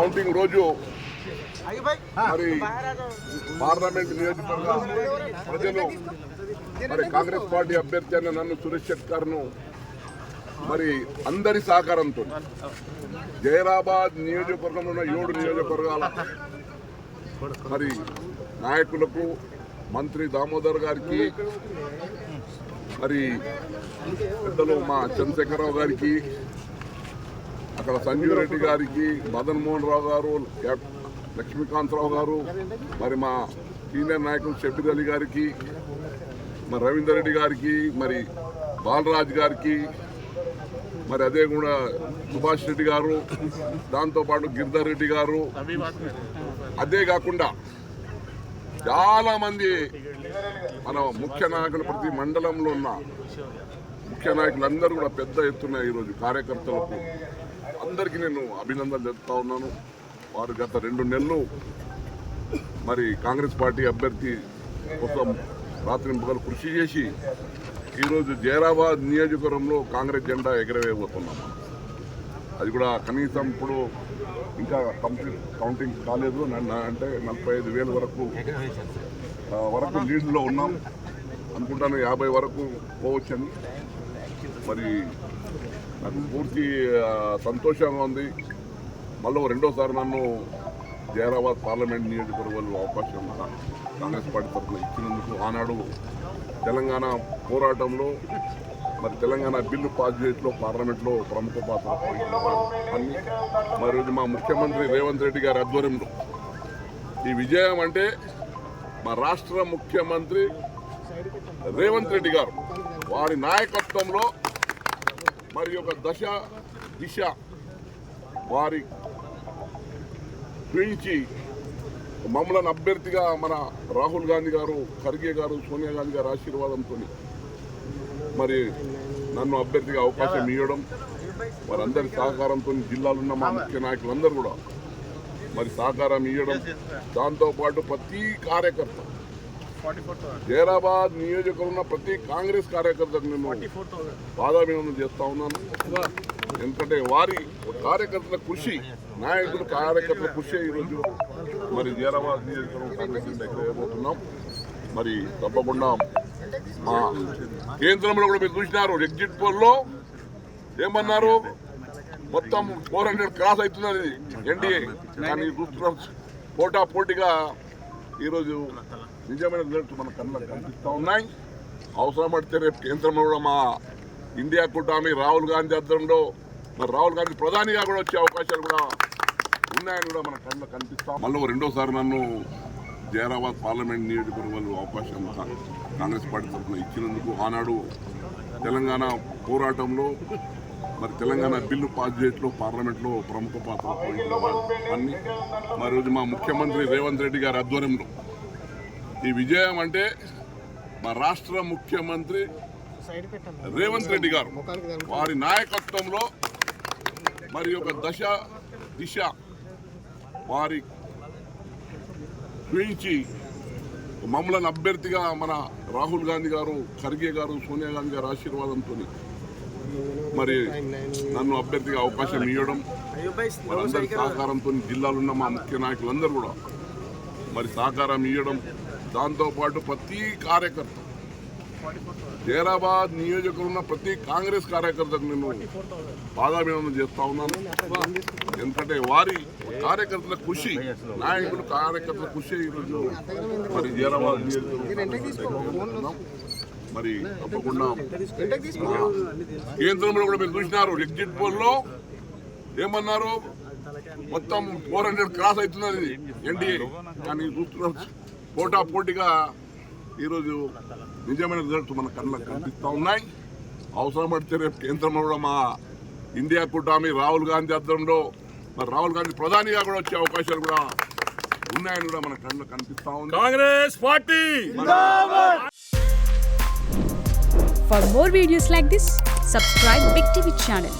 Counting రోజు మరి parliament నియోజకవర్గ ప్రజలు మరి కాంగ్రెస్ పార్టీ అభ్యర్థి అయిన నన్ను సురేష్ శెట్కర్ను మరి అందరి సహకారంతో జైరాబాద్ నియోజకవర్గంలో ఉన్న 7 నియోజకవర్గాల మరి నాయకులకు మంత్రి దామోదర్ గారికి మరి పెద్దలు మా చంద్రశేఖరరావు గారికి అక్కడ సంజీవ్ రెడ్డి గారికి మదన్ మోహన్ రావు గారు లక్ష్మీకాంతరావు గారు మరి మా సీనియర్ నాయకులు షబ్బీర్ అలీ గారికి మరి రవీందర్ రెడ్డి గారికి మరి బాలరాజ్ గారికి మరి అదే కూడా సుభాష్ రెడ్డి గారు దాంతోపాటు గిరిధర్ రెడ్డి గారు అదే కాకుండా చాలామంది మన ముఖ్య నాయకులు ప్రతి మండలంలో ఉన్న ముఖ్య నాయకులందరూ కూడా పెద్ద ఎత్తున ఈరోజు కార్యకర్తలకు అందరికీ నేను అభినందనలు తెలుపుతా ఉన్నాను. వారు గత 2 నెలలు మరి కాంగ్రెస్ పార్టీ అభ్యర్థి కోసం రాత్రింపగలు కృషి చేసి ఈరోజు జైరాబాద్ నియోజకవర్గంలో కాంగ్రెస్ జెండా ఎగరవేయబోతున్నాం. అది కూడా కనీసం ఇప్పుడు ఇంకా కంప్లీట్ కౌంటింగ్ కాలేదు, అంటే 45,000 వరకు లీడ్లో ఉన్నాం అనుకుంటాను. 50 వరకు పోవచ్చని మరి నాకు పూర్తి సంతోషంగా ఉంది. మళ్ళీ రెండోసారి నన్ను జైరాబాద్ పార్లమెంట్ నియోజకవర్గంలో అవకాశం కాంగ్రెస్ పార్టీ తరఫున ఇచ్చినందుకు ఆనాడు తెలంగాణ పోరాటంలో మరి తెలంగాణ బిల్లు పాస్ చేయడంలో పార్లమెంట్లో ప్రముఖ పాత్ర అన్ని మరి మా ముఖ్యమంత్రి రేవంత్ రెడ్డి గారి ఆధ్వర్యంలో ఈ విజయం అంటే మా రాష్ట్ర ముఖ్యమంత్రి రేవంత్ రెడ్డి గారు వారి నాయకత్వంలో మరి ఒక దిశ వారి చూయించి మమ్మల్ని అభ్యర్థిగా మన రాహుల్ గాంధీ గారు, ఖర్గే గారు, సోనియా గాంధీ గారి ఆశీర్వాదంతో మరి నన్ను అభ్యర్థిగా అవకాశం ఇవ్వడం, వారందరి సహకారంతో జిల్లాలో ఉన్న మా ముఖ్య నాయకులందరూ కూడా మరి సహకారం ఇవ్వడం, దాంతోపాటు ప్రతి కార్యకర్త జైరాబాద్ నియోజకవర్గంలో ప్రతి కాంగ్రెస్ కార్యకర్తకు నేను పాదాభినందన చేస్తా ఉన్నాను. ఎందుకంటే వారి కార్యకర్తల కృషి, నాయకులు కార్యకర్తల కృషి ఈరోజు మరి జైరాబాద్ నియోజకవర్గం కాంగ్రెస్ ఎగరవేయబోతున్నాం. మరి తప్పకుండా మా కేంద్రంలో కూడా మీరు చూసినారు, ఎగ్జిట్ పోల్లో ఏమన్నారు, మొత్తం 400 క్రాస్ అవుతున్నది ఎన్డీఏ. కానీ చూస్తున్నాం పోటాపోటీగా ఈరోజు నిజమైన రిజల్ట్స్ మన కళ్ళకు కనిపిస్తూ ఉన్నాయి. అవసరం పడితే రేపు కేంద్రంలో కూడా మా ఇండియా కూటమి రాహుల్ గాంధీ ఆధ్వర్యంలో మరి రాహుల్ గాంధీ ప్రధానిగా కూడా వచ్చే అవకాశాలు కూడా ఉన్నాయని కూడా మన కళ్ళకు కనిపిస్తాం. మళ్ళీ రెండోసారి నన్ను జైరాబాద్ పార్లమెంట్ నియోజకవర్గంలో అవకాశం కాంగ్రెస్ పార్టీ తరఫున ఇచ్చినందుకు ఆనాడు తెలంగాణ పోరాటంలో మరి తెలంగాణ బిల్లు పాస్ చేయడంలో పార్లమెంట్లో ప్రముఖ పాత్ర అన్ని మరి రోజు మా ముఖ్యమంత్రి రేవంత్ రెడ్డి గారి ఆధ్వర్యంలో ఈ విజయం అంటే మా రాష్ట్ర ముఖ్యమంత్రి రేవంత్ రెడ్డి గారు వారి నాయకత్వంలో మరి ఒక దిశ వారి చూయించి మమ్మల్ని అభ్యర్థిగా మన రాహుల్ గాంధీ గారు, ఖర్గే గారు, సోనియా గాంధీ గారి ఆశీర్వాదంతో మరి నన్ను అభ్యర్థిగా అవకాశం ఇవ్వడం, వారందరి సహకారంతో జిల్లాలో ఉన్న మా ముఖ్య నాయకులందరూ కూడా మరి సహకారం ఇవ్వడం, దాంతోపాటు ప్రతి కార్యకర్త జైరాబాద్ నియోజకవర్గంలో ప్రతి కాంగ్రెస్ కార్యకర్తకు నేను పాదాభినందన చేస్తా ఉన్నాను. ఎందుకంటే వారి కార్యకర్తల కృషి, నాయకులు కార్యకర్తల కృషి ఈరోజు మరి జైరాబాద్ నియోజకవర్గం మరి తప్పకుండా కేంద్రంలో కూడా మీరు చూసినారు, ఎగ్జిట్ పోల్లో ఏమన్నారు, మొత్తం 400 క్రాస్ అవుతున్నది ఎన్డీఏ. కానీ చూస్తున్నాం పోటాపోటీగా ఈరోజు నిజమైన రిజల్ట్స్ మన కళ్ళకు కనిపిస్తూ ఉన్నాయి. అవసరం పడితే రేపు కేంద్రంలో కూడా మా ఇండియా కూటమి రాహుల్ గాంధీ ఆధ్వర్యంలో మరి రాహుల్ గాంధీ ప్రధానిగా కూడా వచ్చే అవకాశాలు కూడా ఉన్నాయని కూడా మన కళ్ళకు కనిపిస్తూ ఉంది. Congress party. For more videos like this, subscribe Big TV channel.